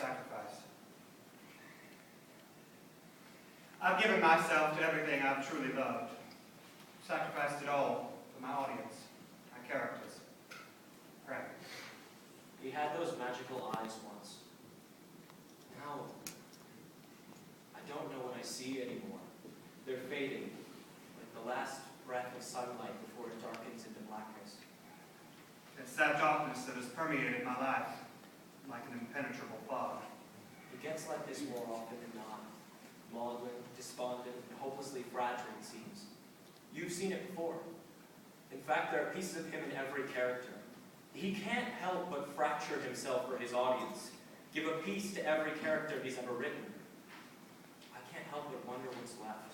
sacrifice. I've given myself to everything I've truly loved. Sacrificed it all for my audience, my characters. Right. We had those magical eyes once. Now, I don't know what I see anymore. They're fading, like the last breath of sunlight before it darkens into blackness. It's that darkness that has permeated my life like an impenetrable fog. It gets like this more often than not. Maudlin, despondent, and hopelessly fragile, it seems. You've seen it before. In fact, there are pieces of him in every character. He can't help but fracture himself for his audience, give a piece to every character he's ever written. I can't help but wonder what's left.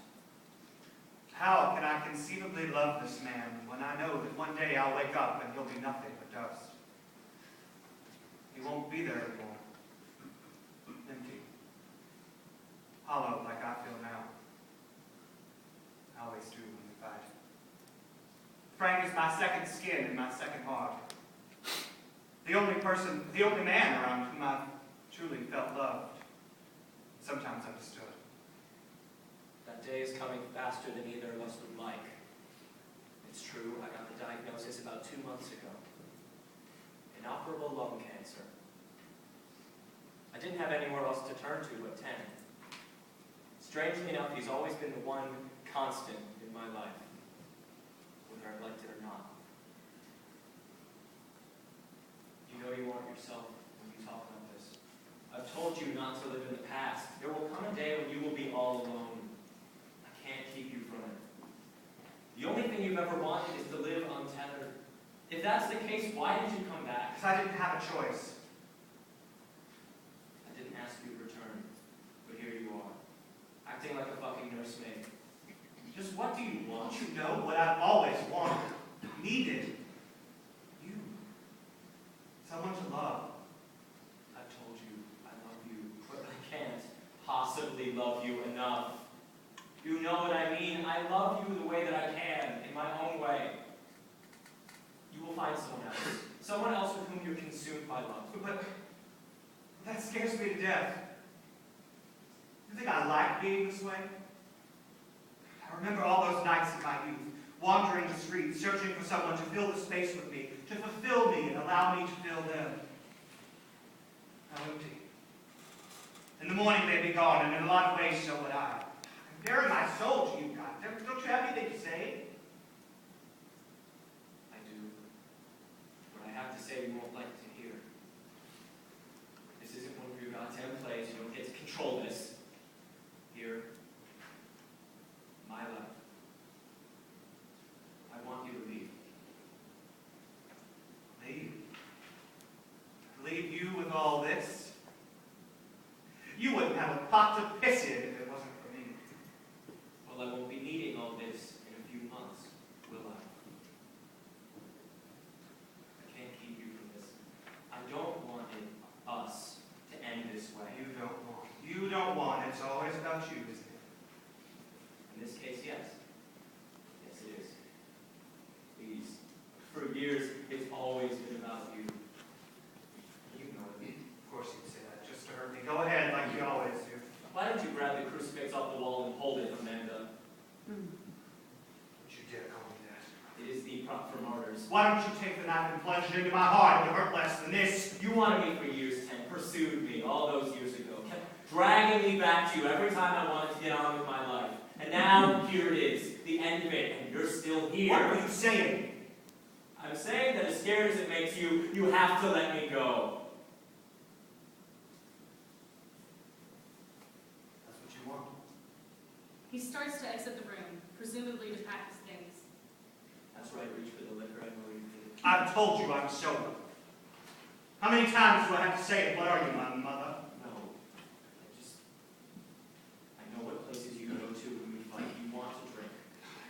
How can I conceivably love this man when I know that one day I'll wake up and he'll be nothing but dust? He won't be there anymore. Empty. Hollow like I feel now. I always do when we fight. Frank is my second skin and my second heart. The only man around whom I've truly felt loved. Sometimes understood. That day is coming faster than either of us would like. It's true, I got the diagnosis about 2 months ago. Inoperable lung cancer. I didn't have anywhere else to turn to but 10. Strangely enough, he's always been the one constant in my life, whether I've liked it or not. You know you aren't yourself when you talk about this. I've told you not to live in the past. There will come a day when you will be all alone. I can't keep you from it. The only thing you've ever wanted is to live untethered. If that's the case, why did you come back? Because I didn't have a choice. I didn't ask you to return, but here you are, acting like a fucking nursemaid. Just what do you want? Don't you know what I've always wanted, needed? You. Someone to love. I've told you I love you, but I can't possibly love you enough. You know what I mean? I love you the way that I can, in my own way. You will find someone else with whom you're consumed by love. But that scares me to death. You think I like being this way? I remember all those nights in my youth, wandering the streets, searching for someone to fill the space with me, to fulfill me and allow me to fill them. How empty. In the morning they'd be gone, and in a lot of ways so would I. I'm bearing my soul to you, God. Don't you have anything to say? I do. But I have to say you won't like to hear. This isn't one of your goddamn plays. You don't get to control this. Here. My life. I want you to leave. Leave? Leave you with all this? You wouldn't have a pot to piss in if it wasn't for me. Well, I won't be needing all this in a few months, will I? I can't keep you from this. I don't want us to end this way. You don't want. You don't want. It's always about you, isn't it? In this case, yes. Yes, it is. Please. For years, it's always been about you. You know it. Of course you'd say that, just to hurt me. Go ahead, like you always do. Why don't you grab the crucifix off the wall and hold it, Amanda? Don't you dare call me that. It is the prop for martyrs. Why don't you take the knife and plunge it into my heart? It would hurt less than this. You wanted me for years, 10, pursued me all those years ago, kept dragging me back to you every time I wanted to get on with my life. And now, here it is, the end of it, and you're still here. What are you saying? I'm saying that as scared as it makes you, you have to let me go. That's what you want. He starts to exit the room, presumably to pack his things. That's right, reach for the liquor, I know you did. I've told you I'm sober. How many times do I have to say it? What are you, my mother? No. I know what places you go to when you fight. You want to drink.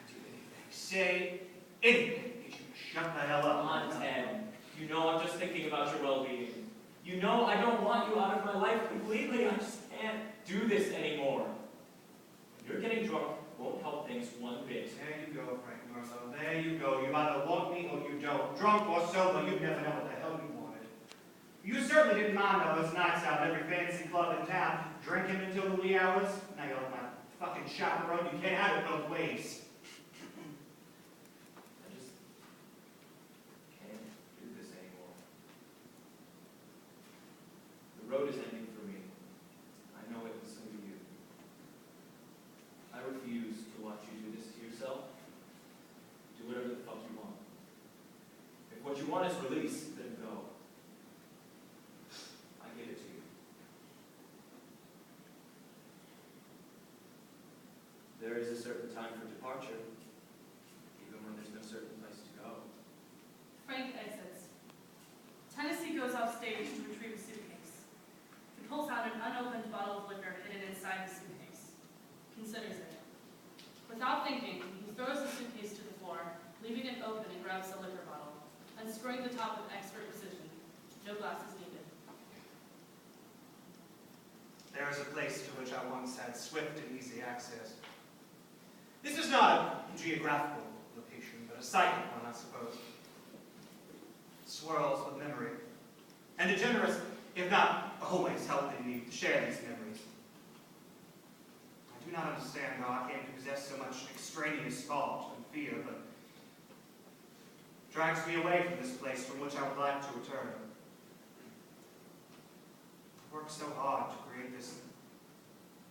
Do anything. Say anything. You should shut the hell up. Come on, Ted. You know I'm just thinking about your well-being. You know I don't want you out of my life completely. I just can't do this anymore. When you're getting drunk won't help things one bit. There you go, Frank Marlowe. There you go. You either want me or you don't. Drunk or sober, you never know what the hell you wanted. You certainly didn't mind those nights out at every fancy club in town, drinking until the wee hours. Now you're like my fucking chaperone. You can't have it both ways. I just can't do this anymore. The road is ending for me. I know it, and so do you. I refuse to watch you do this to yourself. Do whatever the fuck you want. If what you want is release, then go. I give it to you. There is a certain time for departure, even when there's no certain place to go. Frank exits. Tennessee goes off stage to retrieve a suitcase. He pulls out an unopened bottle of liquor hidden inside the suitcase. Considers it. Without thinking, he throws the suitcase to the floor, leaving it open and grabs the liquor bottle, unscrewing the top with expert precision. No glasses needed. There is a place to which I once had swift and easy access. This is not a geographical location, but a psychic one, I suppose. It swirls with memory, and a generous, if not always helping me to share these memories. I do not understand how I came to possess so much extraneous thought and fear, but it drags me away from this place from which I would like to return. I worked so hard to create this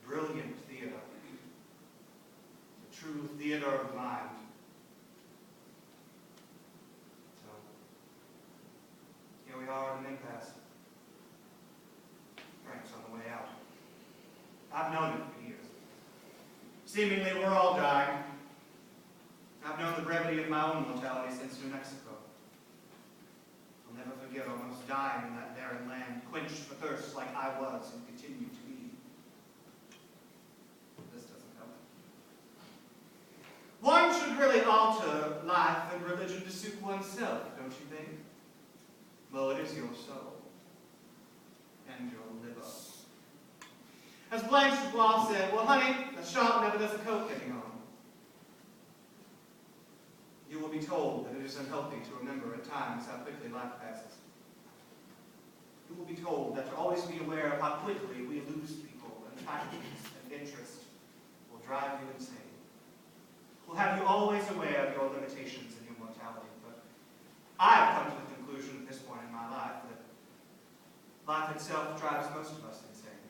brilliant theater, the true theater of the mind. So, here we are at an impasse. Frank's on the way out. I've known it for years. Seemingly, we're all dying. I've known the brevity of my own mortality since New Mexico. I'll never forget almost dying in that barren land, quenched for thirst like I was and continue to be. This doesn't help. One should really alter life and religion to suit oneself, don't you think? Well, it is your soul and your liver. As Blanche Dubois said, well, honey, a shark never does a coke getting on. You will be told that it is unhealthy to remember at times how quickly life passes. You will be told that to always be aware of how quickly we lose people and faculties and interest will drive you insane. Will have you always aware of your limitations and your mortality. But I have come to the conclusion at this point in my life that life itself drives most of us insane.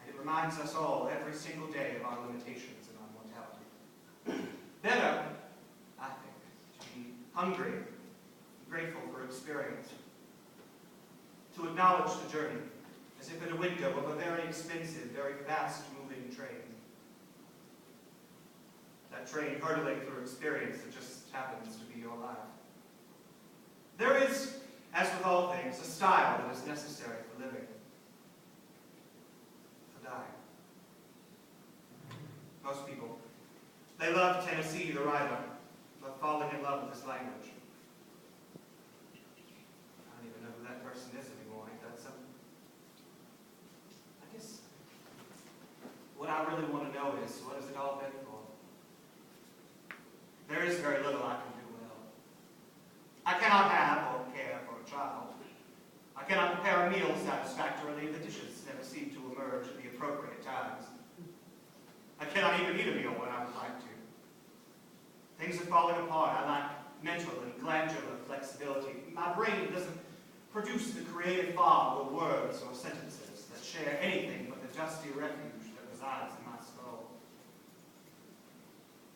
And it reminds us all every single day of our limitations and our mortality. Better, I think, to be hungry, grateful for experience, to acknowledge the journey as if in a window of a very expensive, very fast-moving train. That train hurtling through experience that just happens to be your life. There is, as with all things, a style that is necessary for living, for dying. Most people, they love Tennessee, the writer, but falling in love with his language. I don't even know who that person is anymore. Ain't that something? I guess what I really want to know is, what has it all been for? There is very little I can do well. I cannot have or care for a child. I cannot prepare a meal satisfactorily. The dishes never seem to emerge at the appropriate times. I cannot even eat a meal when I would like to. Things are falling apart. I lack mental and glandular flexibility. My brain doesn't produce the creative fog of words or sentences that share anything but the dusty refuge that resides in my skull.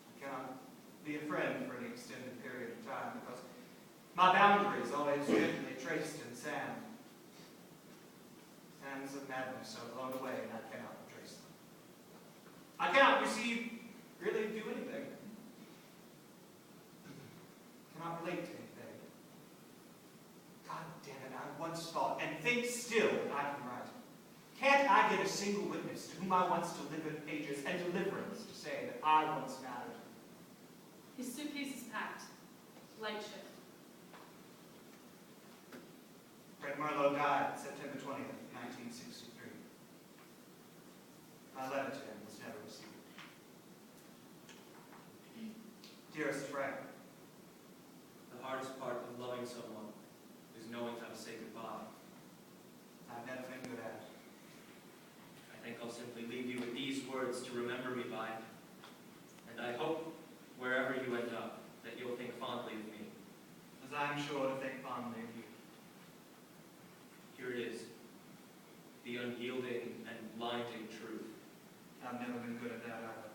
I cannot be a friend for an extended period of time because my boundaries always gently traced in sand. Sands of madness are blown away and I cannot retrace them. I cannot really do anything. Cannot relate to anything. God damn it, I once thought, and think still, I can write. Can't I get a single witness to whom I once delivered pages and deliverance to say that I once mattered? His suitcase is packed. Light shift. Fred Marlowe died September 20th, 1963. My letter to him was never received. Dearest Frank, The hardest part of loving someone is knowing how to say goodbye. unyielding and blinding truth. I've never been good at that either.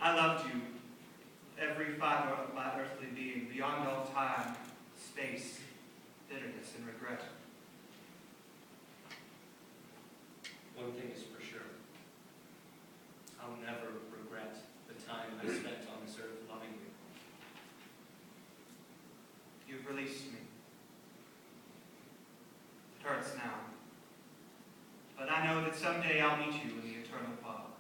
I loved you, every fiber of my earthly being, beyond all time, space, bitterness, and regret. One thing is for sure. I'll never regret the time I spent on this earth loving you. You've released me. It hurts now. But I know that someday I'll meet you in the eternal pause.